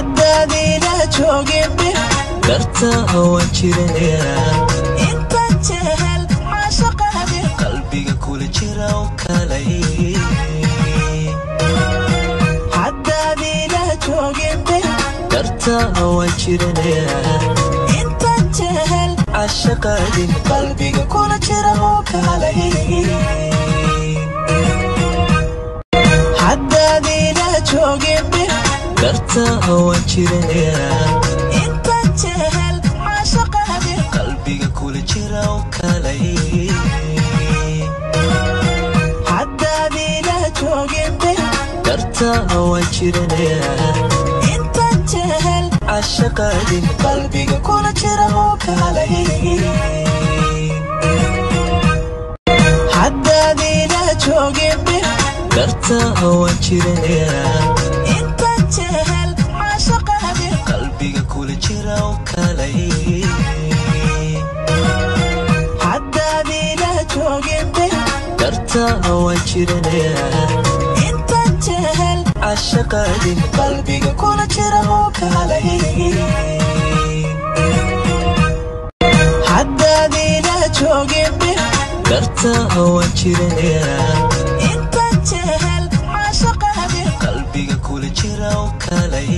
haddaadina joogin dartaa waan jiranayaa intaan jehel caashaqaadi qalbiga kula jira oo kalay haddaadina joogin dartaa waan jiranayaa intaan jehel caashaqaadi qalbiga kula jira oo kalay haddaadina joogin dartaa waan jiranayaa intaan jehel caashaqaadi qalbiga kula jira oo kalay haddaadina joogin dartaa waan jiranayaa intaan jehel caashaqaadi qalbiga kula jira oo kalay haddaadina joogin dartaa waan jiranayaa intaan jehel caashaqaadi qalbiga kula jira oo kalay haddaadina joogin dartaa waan jiranayaa intaan jehel caashaqaadi qalbiga kula jira oo kalay haddaadina joogin dartaa waan jiranayaa intaan jehel caashaqaadi qalbiga kula jira oo kalay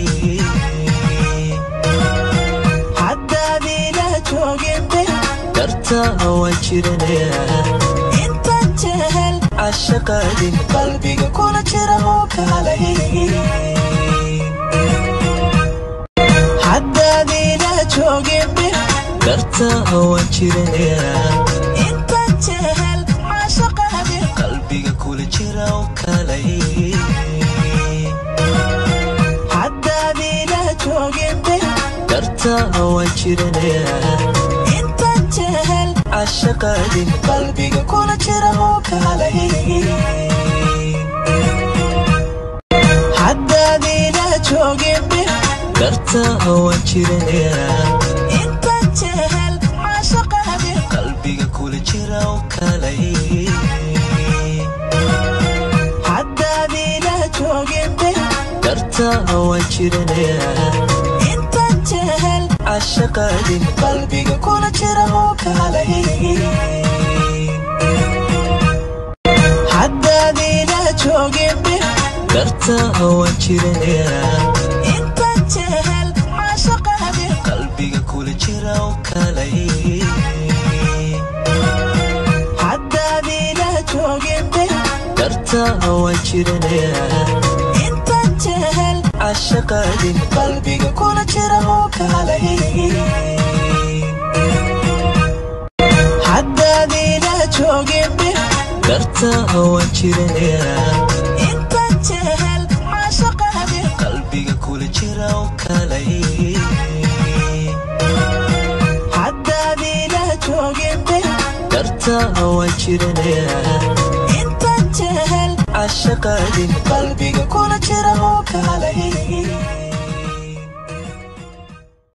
haddaadina joogin dartaa waan jiranayaa intaan jehel caashaqaadi qalbiga kula jira oo kalay haddaadina joogin dartaa waan jiranayaa intaan jehel caashaqaadi qalbiga kula jira oo kalay haddaadina joogin dartaa waan jiranayaa intaan jehel caashaqaadi qalbiga kula jira oo kalay haddaadina joogin dartaa waan jiranayaa intaan jehel caashaqaadi qalbiga kula jira oo kalay haddaadina joogin dartaa waan jiranayaa intaan jehel caashaqaadi qalbiga kula jira oo kalay haddaadina joogin dartaa waan jiranayaa intaan jehel caashaqaadi qalbiga kula jira oo kalay haddaadina joogin dartaa waan jiranayaa intaan jehel caashaqaadi qalbiga kula jira oo kalay haddaadina joogin dartaa waan jiranayaa intaan jehel caashaqaadi qalbiga kula jira oo kalay haddaadina joogin dartaa waan jiranayaa intaan jehel caashaqaadi qalbiga kula jira oo kalay